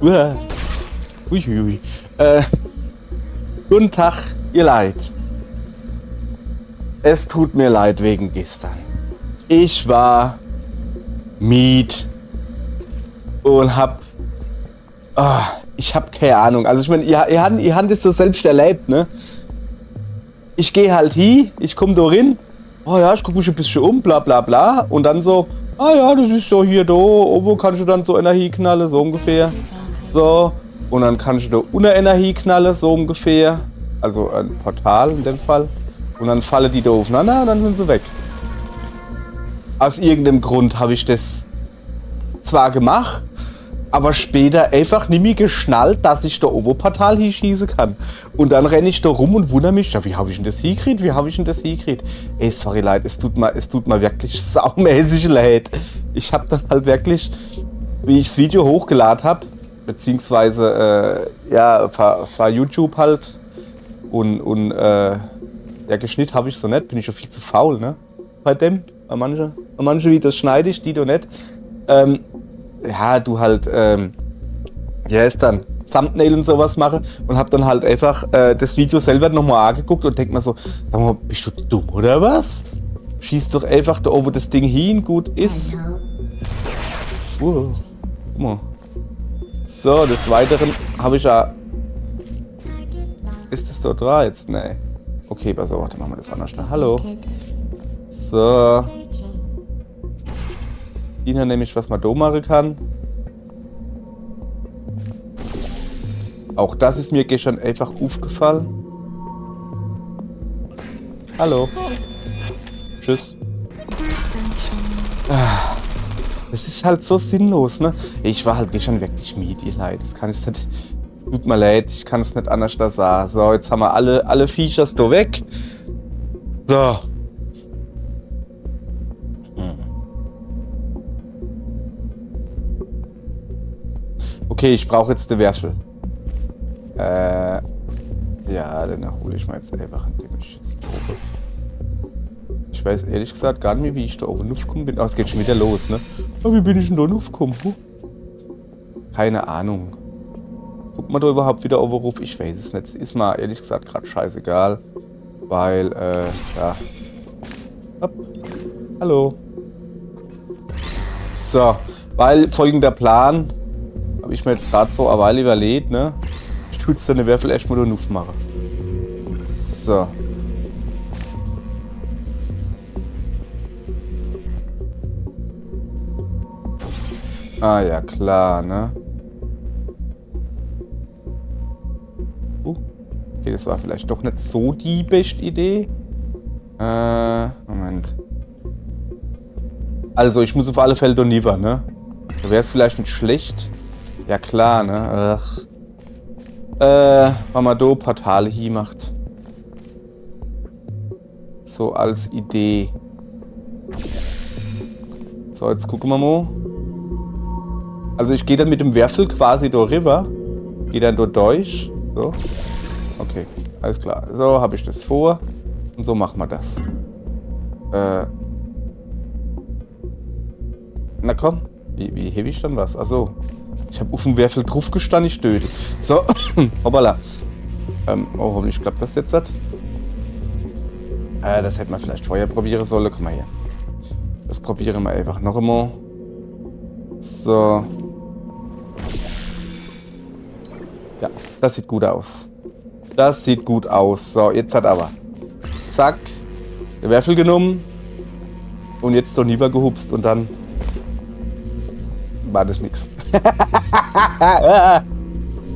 Uiuiui. Guten Tag, ihr Leid. Es tut mir leid wegen gestern. Ich war Miet und ich hab keine Ahnung. Also ich meine, ihr habt es so selbst erlebt, ne? Ich gehe halt hin, ich komme da rein. Oh ja, ich gucke mich ein bisschen um, bla bla bla. Und dann so, ah ja, das ist so hier da, wo kannst du dann so Energie knallen, so ungefähr. So, und dann kannst du da unter Energie knallen, so ungefähr. Also ein Portal in dem Fall. Und dann fallen die da aufeinander und dann sind sie weg. Aus irgendeinem Grund habe ich das zwar gemacht, aber später einfach nicht mehr geschnallt, dass ich da Ovo-Portal hinschießen kann. Und dann renne ich da rum und wundere mich, ja, wie habe ich denn das hingekriegt? Ey, sorry leid, es tut mir wirklich saumäßig leid. Ich habe dann halt wirklich, wie ich das Video hochgeladen habe, beziehungsweise, ja, ein paar YouTube halt und ja, Geschnitt habe ich so nicht, bin ich schon viel zu faul, ne? Bei dem, bei manche Videos schneide ich, die du nicht. Ja, du halt, ja, ist dann Thumbnail und sowas mache und hab dann halt einfach das Video selber nochmal angeguckt und denk mir so, sag mal, bist du dumm oder was? Schieß doch einfach da wo das Ding hin, gut ist. Guck mal. So, des Weiteren habe ich ja. Ist das da dran jetzt? Nee. Okay, pass auf, warte, machen wir das anders. Hallo. So. Hier nämlich, was man da machen kann. Auch das ist mir gestern einfach aufgefallen. Hallo. Tschüss. Das ist halt so sinnlos, ne? Ich war halt gestern wirklich müde, ihr Leid. Das kann ich nicht. Es tut mir leid, ich kann es nicht anders da sagen. So, jetzt haben wir alle Viechers da weg. So. Okay, ich brauche jetzt den Würfel. Ja, dann hole ich mal jetzt einfach, indem ich jetzt drobe. Ich weiß ehrlich gesagt gar nicht mehr, wie ich da oben aufgekommen bin. Oh, es geht schon wieder los, ne? Oh, wie bin ich denn da aufgekommen? Keine Ahnung. Guckt man da überhaupt wieder oben ruf? Ich weiß es nicht. Es ist mal ehrlich gesagt gerade scheißegal. Weil, ja. Hopp. Hallo. So, weil folgender Plan. Habe ich mir jetzt gerade so eine Weile überlegt, ne? Ich tue jetzt deine Würfel echt mal da machen. So. Ah ja, klar, ne? Okay, das war vielleicht doch nicht so die beste Idee. Moment. Also, ich muss auf alle Fälle da nieder, ne? Da wäre es vielleicht nicht schlecht. Ja klar, ne? Ach. Wenn man da Portale hier macht. So als Idee. So, jetzt gucken wir mal. Also ich gehe dann mit dem Würfel quasi da rüber. Gehe dann da durch. So. Okay, alles klar. So habe ich das vor. Und so machen wir das. Na komm. Wie hebe ich dann was? Achso. Ich habe auf den Würfel drauf gestanden, ich stöde. So. Hoppala. Oh, hoffentlich klappt das jetzt. Das hätte man vielleicht vorher probieren sollen. Guck mal hier. Das probieren wir einfach noch einmal. So. Ja, das sieht gut aus. Das sieht gut aus. So, jetzt hat aber. Zack. Der Würfel genommen. Und jetzt so nieber gehupst und dann war das nix.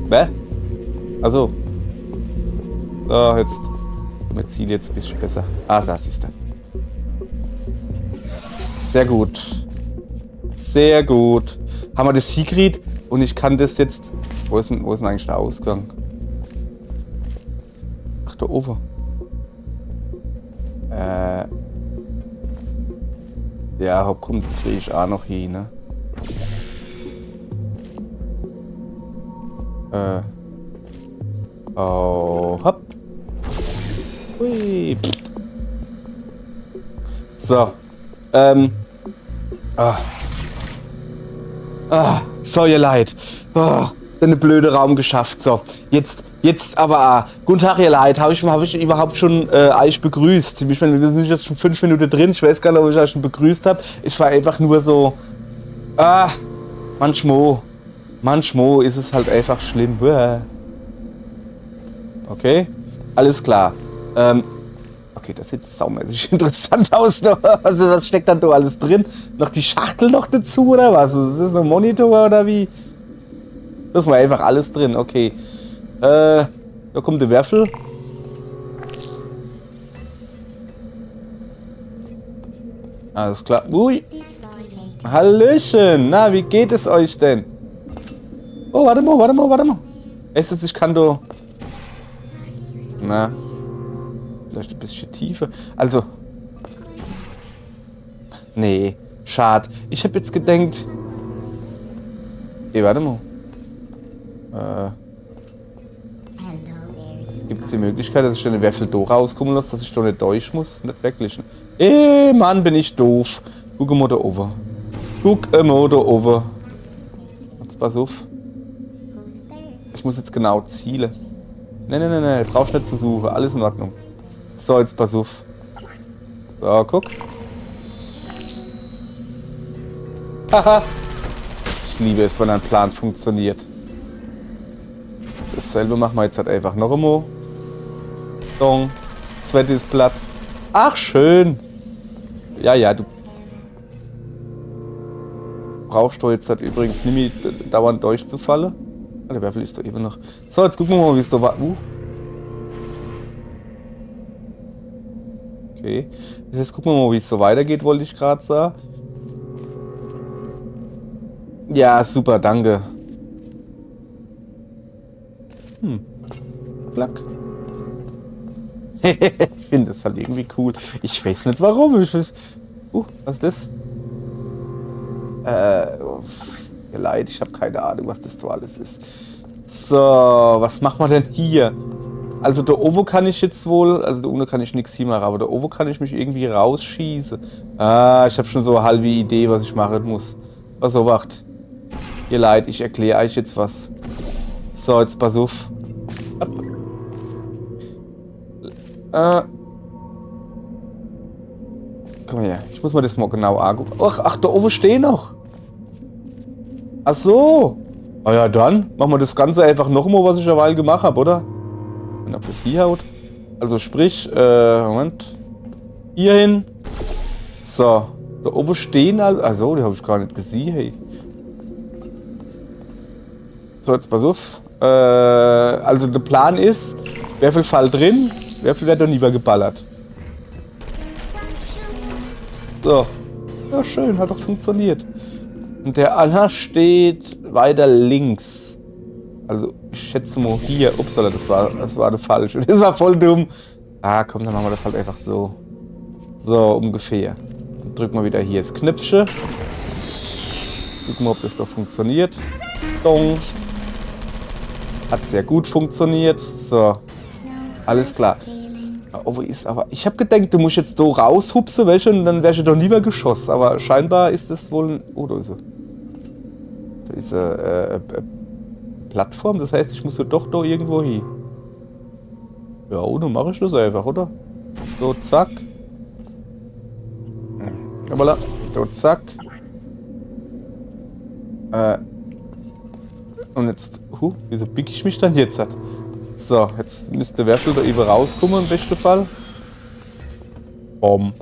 Ne? Also. So, jetzt. Mit Ziel jetzt ein bisschen besser. Ah, da siehst du. Sehr gut. Sehr gut. Haben wir das hingekriegt und ich kann das jetzt. Wo ist denn eigentlich der Ausgang? Ach, da oben. Ja, hopp, komm, das kriege ich auch noch hin, ne? Oh, hopp. Hui. So. So, ihr Leid. den blöden Raum geschafft. So, jetzt aber, guten Tag, ihr Leid, hab ich überhaupt schon euch begrüßt? Ich meine, wir sind jetzt schon 5 Minuten drin, ich weiß gar nicht, ob ich euch schon begrüßt habe. Ich war einfach nur so, manchmal ist es halt einfach schlimm. Okay, alles klar. Okay, das sieht saumäßig interessant aus. Also, was steckt dann da alles drin? Noch die Schachtel noch dazu, oder was? Ist das ein Monitor, oder wie? Das war einfach alles drin, okay. Da kommt der Würfel. Alles klar. Ui. Hallöchen. Na, wie geht es euch denn? Oh, warte mal. Erstens, ich kann da... Na. Vielleicht ein bisschen tiefer. Also. Nee. Schade. Ich hab jetzt gedacht... Okay, warte mal. Gibt es die Möglichkeit, dass ich den Würfel da rauskommen lasse, dass ich da nicht durch muss? Nicht wirklich. Mann, bin ich doof. Guck mal da oben. Jetzt pass auf. Ich muss jetzt genau zielen. Nee. Brauchst nicht zu suchen. Alles in Ordnung. So, jetzt pass auf. So, guck. Haha. Ich liebe es, wenn ein Plan funktioniert. Dasselbe machen wir jetzt halt einfach noch einmal. Dong. Zweites Blatt. Ach, schön. Ja, du brauchst du jetzt halt übrigens nicht mehr dauernd durchzufallen. Der Würfel ist doch eben noch. So, jetzt gucken wir mal, wie es so war. Okay. Jetzt gucken wir mal, wie es so weitergeht, wollte ich gerade sagen. Ja, super, danke. Plack. Ich finde das halt irgendwie cool. Ich weiß nicht warum. Was ist das? Leid, ich habe keine Ahnung, was das da alles ist. So, was machen wir denn hier? Also da oben kann ich jetzt wohl, also da unten kann ich nichts hier machen, aber da oben kann ich mich irgendwie rausschießen. Ich habe schon so eine halbe Idee, was ich machen muss. So, wacht. Ihr Leid, ich erkläre euch jetzt was. So, jetzt pass auf. Komm her, ich muss mir das mal genau angucken. Ach, da oben stehen noch. Ach so. Ah ja, dann machen wir das Ganze einfach nochmal, was ich eine Weile gemacht habe, oder? Wenn ob das hier haut. Also sprich, Moment. Hier hin. So. Da oben stehen also, die habe ich gar nicht gesehen, hey. So, jetzt pass auf. Also der Plan ist, Würfelfall drin, Würfel wird doch lieber geballert. So. Ja, schön, hat doch funktioniert. Und der Anna steht weiter links. Also, ich schätze mal hier. Upsala, das war falsch. Das war voll dumm. Komm, dann machen wir das halt einfach so. So, ungefähr. Dann drücken wir wieder hier das Knöpfchen. Gucken wir, ob das doch funktioniert. Dong. Hat sehr gut funktioniert. So. Alles klar. Oh, ist aber. Ich hab gedacht, du musst jetzt so raushupsen, welche, und dann wärst du doch lieber geschossen. Aber scheinbar ist es wohl ein. Oh, da ist er. Da ist eine Plattform, das heißt, ich muss ja doch da irgendwo hin. Ja, und dann mache ich das einfach, oder? So, zack. Voilà. So, zack. Und jetzt. Wieso bieg ich mich dann jetzt? So, jetzt müsste der Würfel da eben rauskommen, im besten Fall. Bom.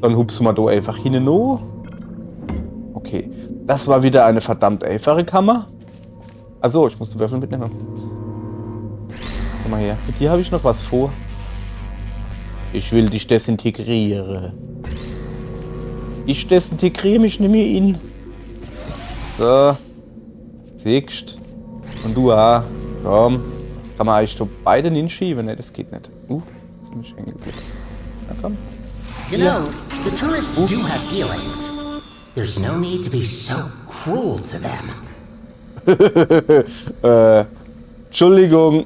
Dann hupsen wir da einfach hin. Okay. Das war wieder eine verdammt einfache Kammer. Also, ich muss den Würfel mitnehmen. Komm mal her. Mit dir habe ich noch was vor. Ich will dich desintegrieren. Ich desintegriere mich nämlich in. So. Siehst. Und du auch. Komm. Kann man eigentlich so beide hinschieben? Ne, das geht nicht. Ziemlich eng geblieben. Na komm. You know, the turrets do have feelings. There's no need to be so cruel to them. Entschuldigung.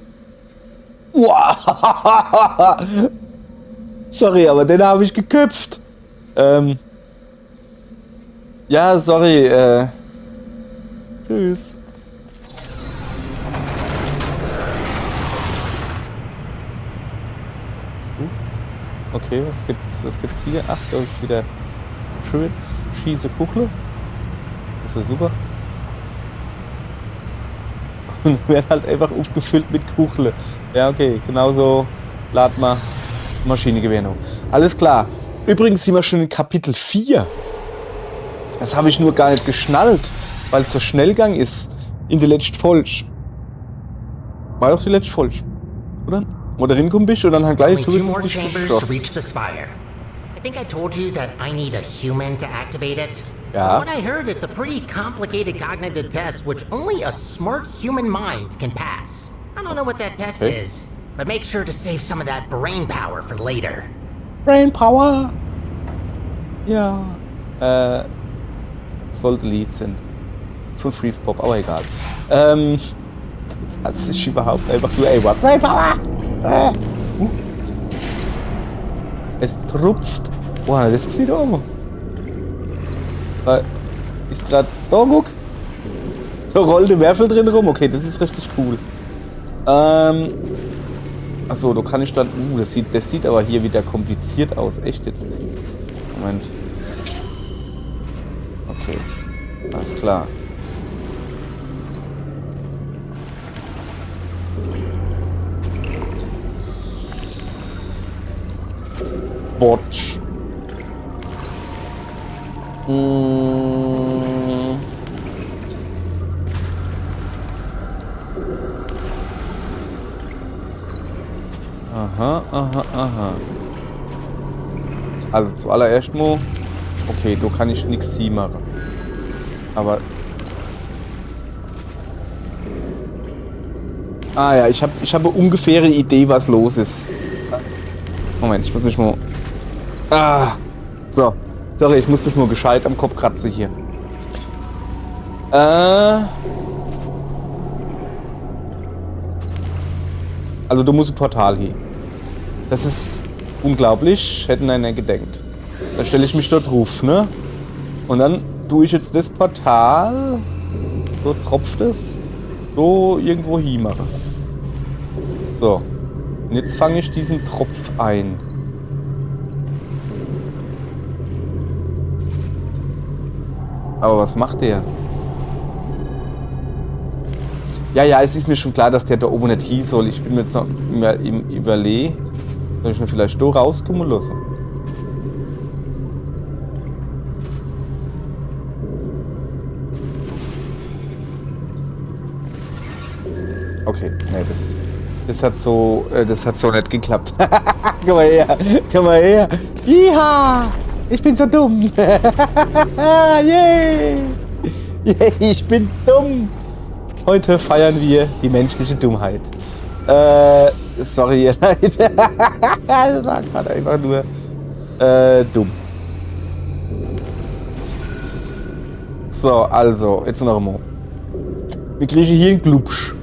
Sorry, aber den habe ich geköpft. Ja, sorry. Tschüss. Okay, was gibt's hier? Ach, das ist wieder Turrets, schieße Kuchle. Das ist ja super. Und werden halt einfach aufgefüllt mit Kuchle. Ja, okay, genauso laden wir Maschinengewehr noch. Alles klar. Übrigens sind wir schon in Kapitel 4. Das habe ich nur gar nicht geschnallt, weil es so Schnellgang ist. In der letzten Folge. War doch die letzte Folge, oder? Wo du reingekommen bist und dann halt gleich Only two more chambers to reach the spire. I think I told you that I need a human to activate it. Ja. What I heard, it's a pretty complicated cognitive test which only a smart human mind can pass. I don't know what that test is, but make sure to save some of that brain power for later. Brain Power! Ja. Sollte Lied sind. Von Freeze Pop, aber egal. Das hat sich überhaupt einfach nur Brain Power! Es tropft. Boah, das sieht da oben. Da ist gerade da, guck. Da rollt der Werfel drin rum. Okay, das ist richtig cool. Achso, da kann ich dann. Das sieht aber hier wieder kompliziert aus. Echt jetzt. Moment. Okay. Alles klar. Botsch. Aha. Also zuallererst mal. Okay, da kann ich nichts hier machen. Aber. Ah ja, ich habe eine ungefähre Idee, was los ist. Moment, ich muss mich mal. So. Sorry, ich muss mich mal gescheit am Kopf kratzen hier. Also du musst ein Portal hier. Das ist unglaublich. Hätten einer gedenkt. Da stelle ich mich dort drauf, ne? Und dann tue ich jetzt das Portal. So tropft es. So irgendwo hin machen. So. Und jetzt fange ich diesen Tropf ein. Aber was macht der? Ja, es ist mir schon klar, dass der da oben nicht hin soll. Ich bin mir jetzt noch im Überlegen. Soll ich mir vielleicht da rauskommen lassen? Okay, nee, das hat so nicht geklappt. Komm mal her. Iha! Ich bin so dumm. Yay! Yay, ich bin dumm. Heute feiern wir die menschliche Dummheit. Sorry, ihr Leute. Das war gerade einfach nur dumm. So, also, jetzt noch einmal. Wir kriegen hier einen Glubsch.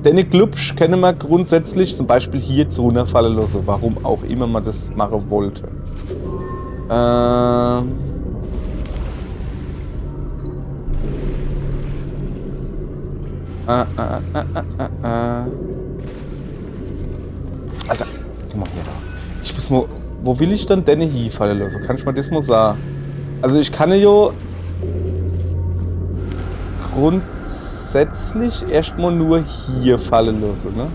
Den Glubsch können wir grundsätzlich zum Beispiel hier jetzt runterfallen lassen. Warum auch immer man das machen wollte. Alter, guck mal hier da. Ich muss mal. Wo will ich dann denn hier fallen lassen? Kann ich mal das mal sagen? Also ich kann ja grundsätzlich erstmal nur hier fallen lassen, ne?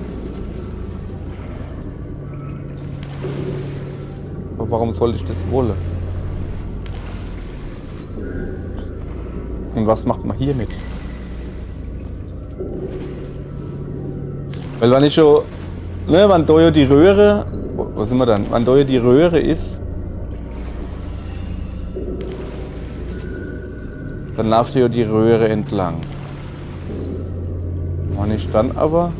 Aber warum soll ich das wollen? Und was macht man hier mit? Weil wenn ich schon, ne, wenn da ja die Röhre, wo sind wir dann? Wenn da ja die Röhre ist, dann läuft ja die Röhre entlang. Wenn ich dann aber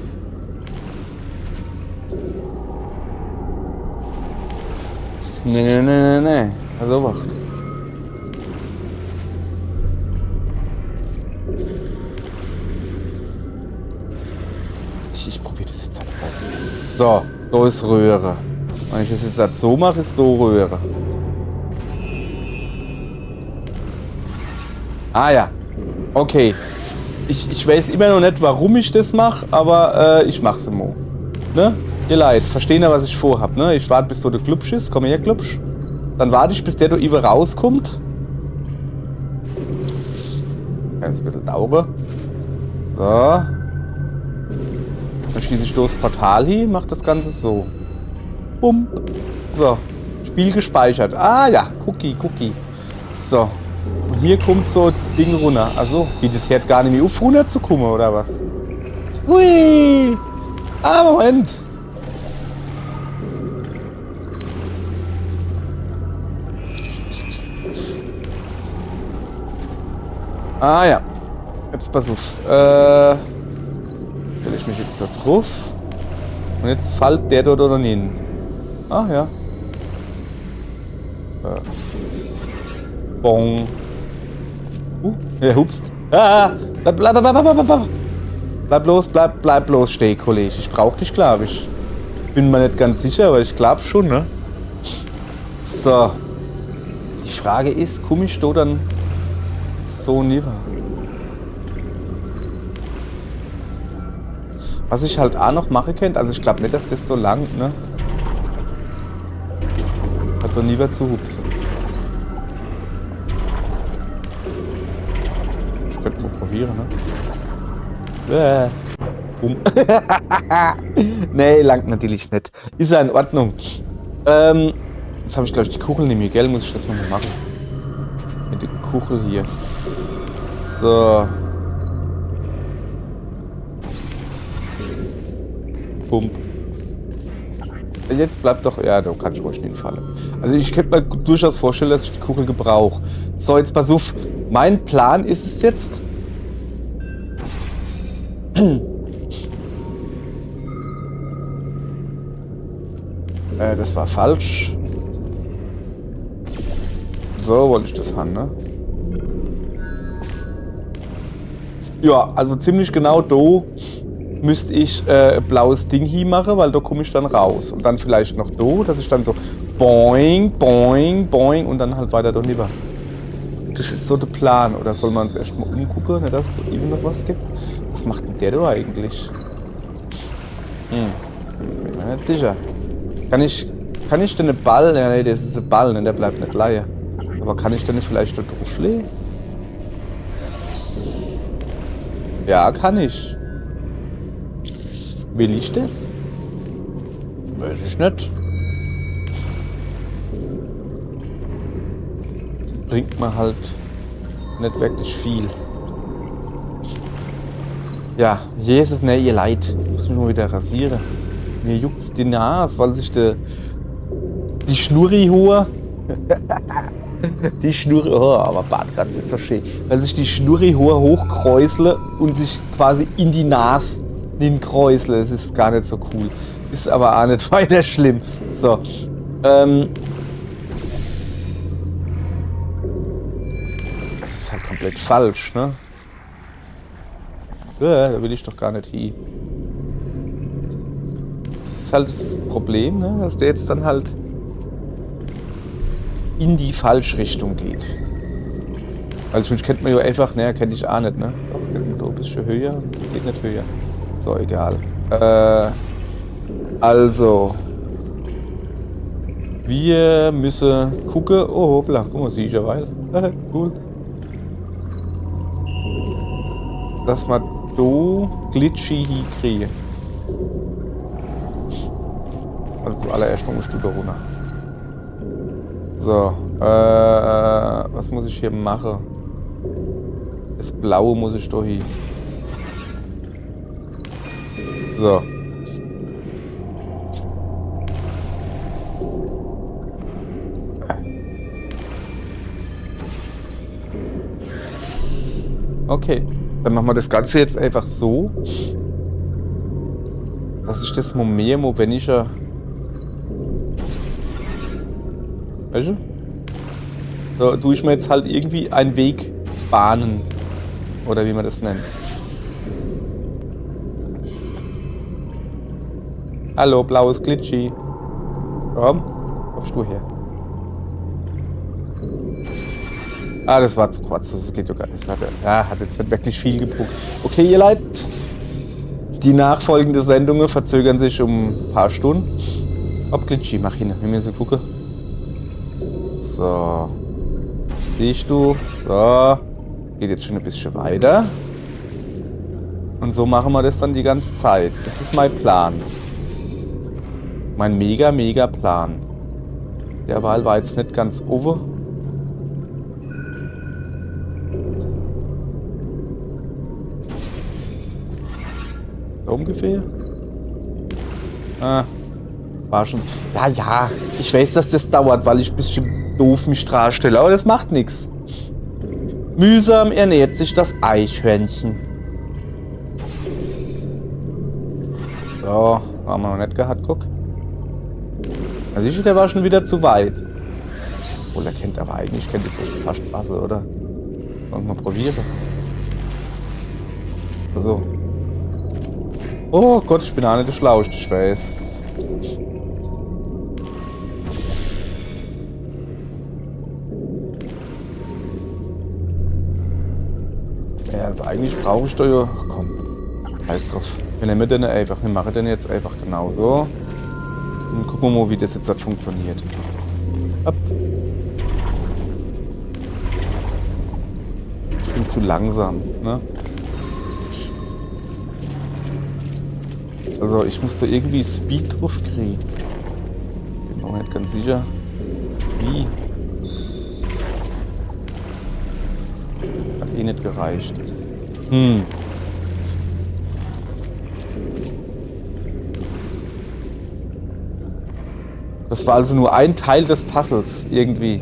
Nee. Also wacht. Ich probiere das jetzt halt aus. So, da ist Röhre. Wenn ich das jetzt halt so mache, ist da Röhre. Ah ja. Okay. Ich weiß immer noch nicht, warum ich das mache, aber ich mache es immer. Ne? Ihr Leid, verstehen ja, was ich vorhab, ne? Ich warte, bis so der Glubsch ist. Komm her, Glubsch. Dann warte ich, bis der da über rauskommt. Kann es ein bisschen dauern. So. Dann schieße ich durchs Portal hin, mach das Ganze so. Bumm. So. Spiel gespeichert. Ah ja, Cookie. So. Und hier kommt so ein Ding runter. Also, wie das hier hat gar nicht mehr auf runter zu kommen, oder was? Hui! Ah, Moment! Ah ja. Jetzt pass auf. Stelle ich mich jetzt da drauf. Und jetzt fällt der dort oder hin. Ah ja. Bong. Er hupst. Ah! Bleib bloß stehen, Kollege. Ich brauch dich, glaube ich. Bin mir nicht ganz sicher, aber ich glaube schon, ne? So. Die Frage ist, komme ich da dann so nieder? Was ich halt auch noch machen könnte, also ich glaube nicht, dass das so lang, ne? Hat doch nie was zu hupsen. Ich könnte mal probieren, ne? Nee, langt natürlich nicht. Ist ja in Ordnung. Jetzt habe ich, glaube ich, die Kuchel nicht mehr, gell? Muss ich das nochmal machen? Mit der Kuchel hier. So. Bumm. Jetzt bleibt doch... Ja, da kann ich ruhig nicht fallen. Also ich könnte mir durchaus vorstellen, dass ich die Kuchel gebrauche. So, jetzt pass auf. Mein Plan ist es jetzt... das war falsch. So wollte ich das haben, ne? Ja, also ziemlich genau da müsste ich ein blaues Ding hier machen, weil da komme ich dann raus. Und dann vielleicht noch da, dass ich dann so boing, boing, boing und dann halt weiter da rüber. Das ist so der Plan. Oder soll man uns erstmal umgucken, ne, dass es da eben noch was gibt? Was macht denn der da eigentlich? Bin mir nicht sicher. Kann ich denn einen Ball? Ja, nee, das ist ein Ball, ne, der bleibt nicht leer. Aber kann ich denn vielleicht da drauf legen? Ja, kann ich. Will ich das? Weiß ich nicht. Bringt mir halt nicht wirklich viel. Ja, Jesus, ne, ihr Leid. Ich muss mich mal wieder rasieren. Mir juckt's die Nase, weil sich die Schnurri hohe. Die Schnurri, oh, aber Bartgrat ist so schön. Weil sich die Schnurri hohe hochkräusle und sich quasi in die Nase hinkräusle. Das ist gar nicht so cool. Ist aber auch nicht weiter schlimm. So. Das ist halt komplett falsch, ne? Da will ich doch gar nicht hin. Das ist halt das Problem, ne? Dass der jetzt dann halt in die Falschrichtung geht. Also mich kennt man ja einfach, ne, kennt ich auch nicht, ne? Doch, kennt man da ein bisschen höher, geht nicht höher. So, egal. Also. Wir müssen gucken. Oh, hoppla, guck mal, sehe ich ja weil. Cool. Dass wir da glitchy hinkriegen. Also zuallererst mal musst du da runter. So, was muss ich hier machen? Das Blaue muss ich da hin. So. Okay, dann machen wir das Ganze jetzt einfach so, dass ich das mal mehr, mal weniger. Weißt du? So tue ich mir jetzt halt irgendwie einen Weg bahnen. Oder wie man das nennt. Hallo, blaues Glitchy. Komm, kommst du her. Ah, das war zu kurz. Das geht ja gar nicht. Hat jetzt nicht wirklich viel gebraucht. Okay, ihr Leid. Die nachfolgenden Sendungen verzögern sich um ein paar Stunden. Ob Glitchy, mach hin, wenn wir so gucken. So. Siehst du? So. Geht jetzt schon ein bisschen weiter. Und so machen wir das dann die ganze Zeit. Das ist mein Plan. Mein mega Plan. Der Wal war jetzt nicht ganz over. So ungefähr. Ah. War schon. Ja. Ich weiß, dass das dauert, weil ich ein bisschen doof mich darstelle. Aber das macht nichts. Mühsam ernährt sich das Eichhörnchen. So, haben wir noch nicht gehabt, guck. Also der war schon wieder zu weit. Obwohl, er kennt aber eigentlich, kennt es fast Wasser, oder? Wollen wir mal probieren. Also. Oh Gott, ich bin auch nicht der Schlauste, ich weiß. Ja, also eigentlich brauche ich da ja... Ach komm, scheiß drauf. Wir nehmen den einfach, wir machen den jetzt einfach genauso. Und gucken wir mal, wie das jetzt halt funktioniert. Hopp. Ich bin zu langsam, ne? Also ich muss da irgendwie Speed drauf kriegen. Bin mir nicht ganz sicher. Wie? Hat eh nicht gereicht. Das war also nur ein Teil des Puzzles, irgendwie.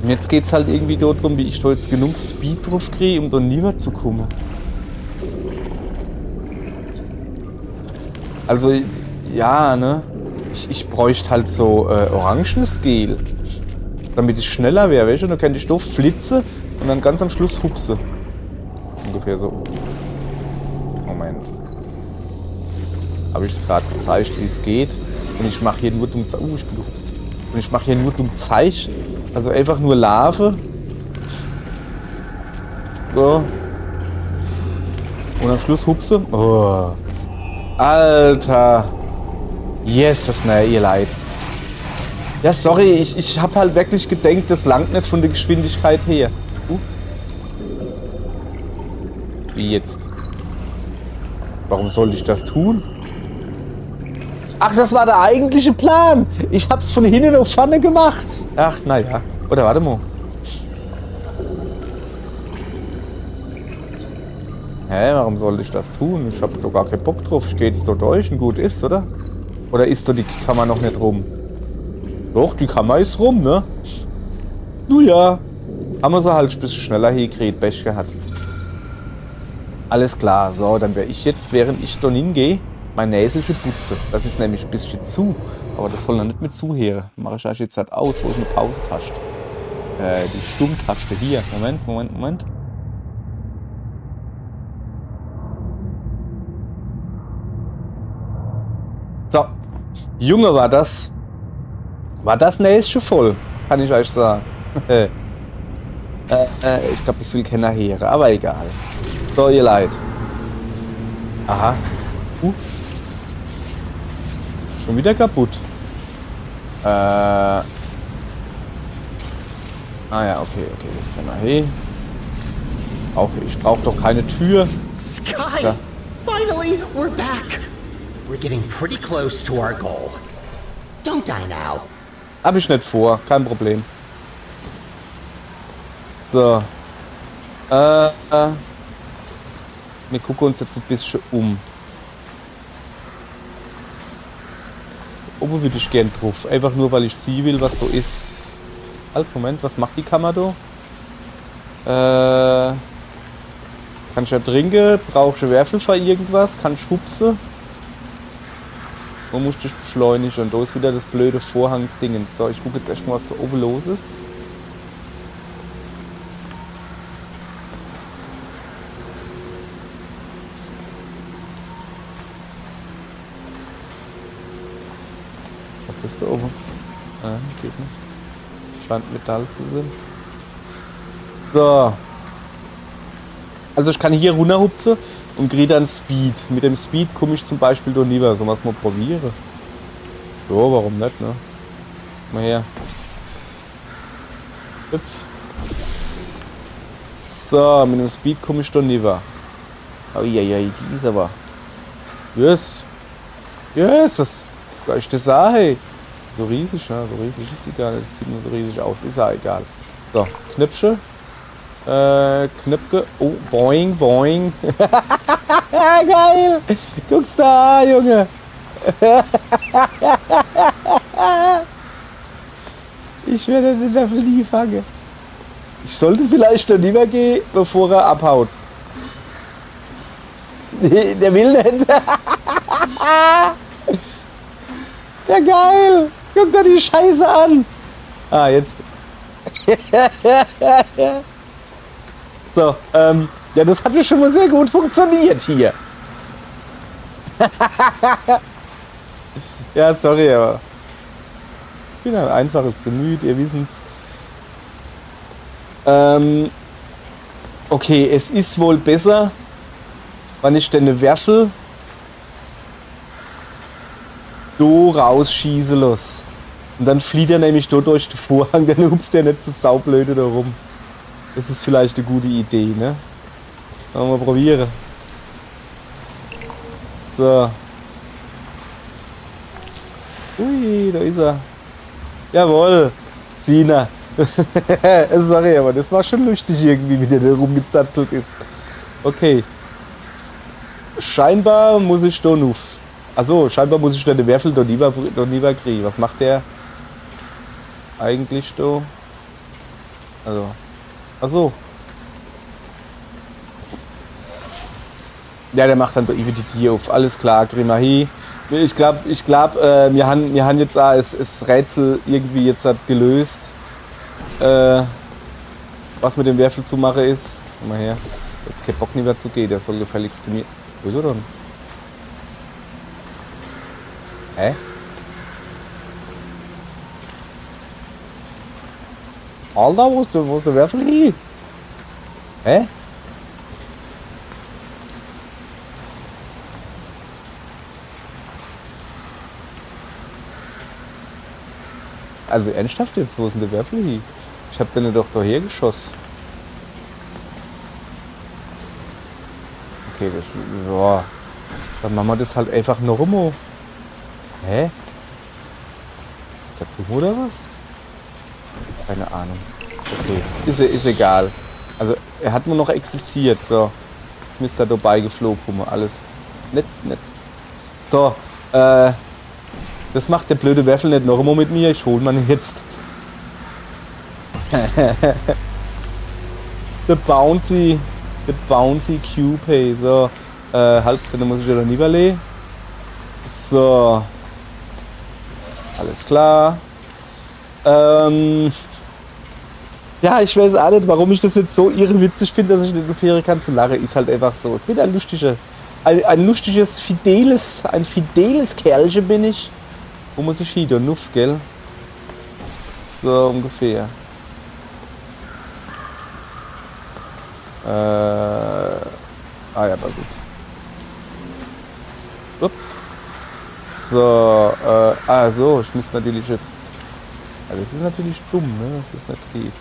Und jetzt geht es halt irgendwie darum, wie ich da jetzt genug Speed drauf kriege, um da nie zu kommen. Also, ja, ne? Ich bräuchte halt so orangenes Gel, damit ich schneller wäre, weißt du? Dann könnte ich da flitze und dann ganz am Schluss hupse. Ungefähr so. Moment. Habe ich es gerade gezeigt, wie es geht. Und ich mache hier nur dumm Zeichen. Ich bin gehupst. Und ich mache hier nur dumm Zeichen. Also einfach nur Larve. So. Und am Schluss hupse. Oh. Alter. Yes, das ihr Leid. Ja, sorry, ich hab halt wirklich gedacht, das langt nicht von der Geschwindigkeit her. Wie jetzt? Warum soll ich das tun? Ach, das war der eigentliche Plan. Ich hab's von hinten auf Pfanne gemacht. Ach, naja. Oder warte mal. Hä, warum soll ich das tun? Ich hab doch gar keinen Bock drauf. Ich geh jetzt da durch und gut ist, oder? Oder ist da die Kammer noch nicht rum? Doch, die Kammer ist rum, ne? Nu ja. Haben wir sie halt ein bisschen schneller hingekriegt, Pech gehabt. Alles klar, so, dann werde ich jetzt, während ich da hingehe, mein Näselchen putze. Das ist nämlich ein bisschen zu, aber das soll noch nicht mit zuhören. Mache ich euch jetzt halt aus. Wo ist eine Pause-Taste? Die Stummtaste hier. Moment. So. Junge, war das Näschen voll, kann ich euch sagen. Ich glaube, das will keiner hören, aber egal. So, ihr Leid. Aha. Schon wieder kaputt. Ah ja, okay, das kann man hin. Ich brauche doch keine Tür. Sky! Ja. Finally, we're back! We're getting pretty close to our goal. Don't die now. Hab ich nicht vor, kein Problem. So. Wir gucken uns jetzt ein bisschen um. Oben würde ich gern drauf. Einfach nur, weil ich sehen will, was da ist. Halt, Moment, was macht die Kammer da? Kann ich ja trinken? Brauche ich Werfel für irgendwas? Kann ich hupsen? Wo muss ich beschleunigen? Und da ist wieder das blöde Vorhangsdingens. So, ich gucke jetzt erstmal, was da oben los ist. Was ist das da oben? Ah, geht nicht. Scheint Metall zu sein. So. Also ich kann hier runterhupsen. und kriege dann Speed. Mit dem Speed komme ich zum Beispiel da nie. So was mal probieren. So, warum nicht, ne? Mal her. Hüpf. So, mit dem Speed komme ich da nie. Oh ja, die ist aber. Yes. Yes, das kann ich dir sagen. So riesig, ne? So riesig ist die gar nicht. Das sieht nur so riesig aus. Ist ja egal. So, Knöpfchen. Knöpfe. Oh, boing, boing. Geil. Guck's da, Junge. Ich werde den Löffel nie fangen. Ich sollte vielleicht noch lieber gehen, bevor er abhaut. Der will nicht. Ja, geil. Guck dir die Scheiße an. Ah, jetzt. So, ja, das hat ja schon mal sehr gut funktioniert hier. Ja, sorry, aber ich bin ein einfaches Gemüt, ihr wissen's. Okay, es ist wohl besser, wenn ich denn eine Werfel so rausschieße los. Und dann flieht er nämlich dort durch den Vorhang, dann hupst der nicht so saublöde da rum. Das ist vielleicht eine gute Idee, ne? Mal probieren. So. Ui, da ist er. Jawohl, Sina. Sorry, aber das war schon lustig irgendwie, wie der da rumgezattelt ist. Okay. Scheinbar muss ich da nuff. Achso, scheinbar muss ich da den Werfel da lieber kriegen. Was macht der eigentlich da? Also. Achso. Ja, der macht dann da irgendwie die Tier auf. Alles klar, Grimahi. Ich glaube, wir haben jetzt auch das Rätsel irgendwie jetzt hat gelöst. Was mit dem Werfel zu machen ist. Komm mal her. Jetzt kein Bock nicht mehr zu gehen. Der soll gefälligst zu mir. Wo ist er denn? Hä? Alter, wo ist der Werfel hin? Hä? Also ernsthaft jetzt, wo ist denn der Werfel hin? Ich hab den doch daher geschossen. Okay, das, ja. Dann machen wir das halt einfach noch rum. Hä? Ist das dumm oder was? Keine Ahnung. Okay, ist egal. Also er hat nur noch existiert. So, jetzt müsste er dabei geflogen kommen. Alles nett. So, das macht der blöde Werfel nicht noch immer mit mir. Ich hol ihn jetzt. The Bouncy Cupid. So, Halbzeit muss ich wieder niederlegen. So. Alles klar. Ja, ich weiß auch nicht, warum ich das jetzt so irrewitzig finde, dass ich nicht aufhören kann zu lachen. Ist halt einfach so. Ich bin ein lustiges, fideles Kerlchen bin ich. Wo muss ich hin? Nuff, gell? So ungefähr. Ja, pass auf. Upp. So, so, ich muss natürlich jetzt. Also das ist natürlich dumm, ne? Das ist nicht geht.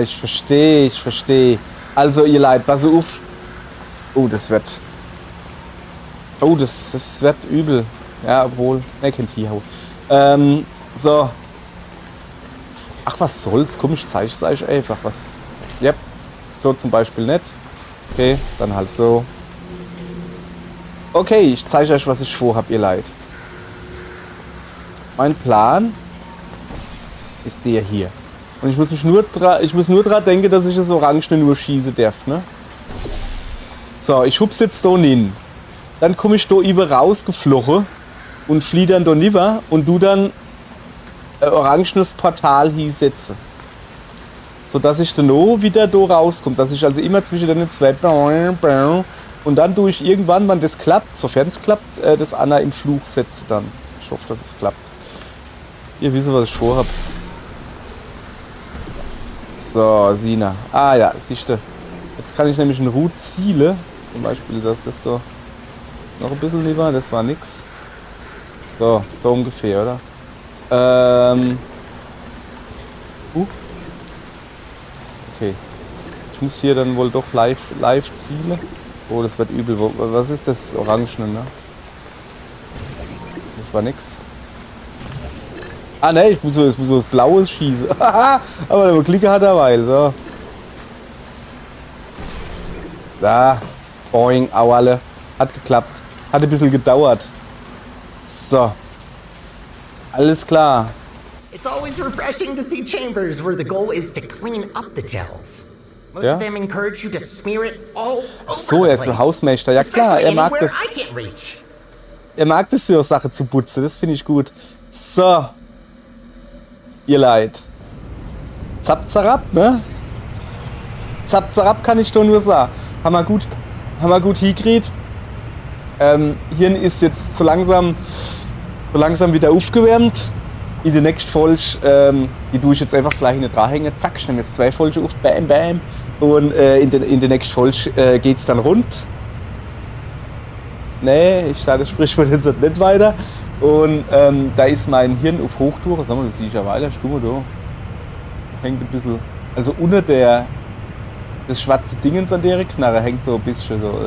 Ich verstehe. Also ihr Leid, pass auf. Oh, das wird übel. Ja, obwohl, ne, kennt hier. So. Ach, was soll's? Komm, ich zeige euch einfach was. Ja, so zum Beispiel nicht. Okay, dann halt so. Okay, ich zeige euch, was ich vorhab, ihr Leid. Mein Plan ist der hier. Und ich muss nur dran denken, dass ich das Orange nur schießen darf, ne? So, ich hup's jetzt da hin. Dann komme ich da über rausgeflogen und fliehe dann da rüber und du dann orangenes Portal hier setzen. sodass ich dann noch wieder da rauskomme. Dass ich also immer zwischen den zwei und dann tue ich irgendwann, wenn das klappt, sofern es klappt, das Anna im Fluch setze dann. Ich hoffe, dass es klappt. Ihr wisst, was ich vorhab. So, Sina. Ah ja, siehst du. Jetzt kann ich nämlich in Ruhe zielen. Zum Beispiel, dass das da noch ein bisschen lieber, das war nix. So, so ungefähr, oder? Okay. Ich muss hier dann wohl doch live zielen. Oh, das wird übel. Was ist das Orangene, ne? Das war nix. Ah ne, ich muss so das Blaue schießen. Aber der Klicker hat er weil. So. Da. Boing, Auerle. Hat geklappt. Hat ein bisschen gedauert. So. Alles klar. It's always refreshing to see chambers where the goal is to clean up the gels. Most Ja? of them encourage you to smear it all over So, the er ist so place. Hausmeister. Ja klar, er mag Especially das. anywhere I can't reach. Er mag das, so Sache zu putzen. Das finde ich gut. So. Ihr Leid. Zap, zarab, ne? Zap, zarab kann ich doch nur sagen. Haben wir gut hingekriegt. Hirn ist jetzt so langsam wieder aufgewärmt. In der nächsten Folge, die tue ich jetzt einfach gleich nicht dranhängen. Zack, ich nehme jetzt 2 Folgen auf, bam, bam. Und in der nächsten Folge geht's dann rund. Nee, ich sage das Sprichwort jetzt nicht weiter. Und da ist mein Hirn auf Hochtour. Sag mal, das sehe ich ja weiter, stumm da. Hängt ein bisschen, also unter das schwarze Dingens an der Knarre hängt so ein bisschen so,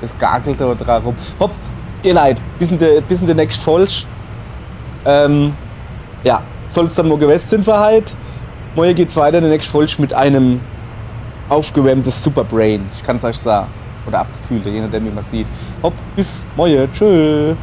das gagelt da dran rum. Hopp, ihr Leid, bis in der nächsten Folge. Ja, soll es dann mal gewesen sein für heute. Morgen geht's weiter in der nächsten Folge mit einem aufgewärmtes Superbrain. Ich kann es euch sagen. Oder abgekühlt, je nachdem wie man sieht. Hopp, bis morgen. Tschö.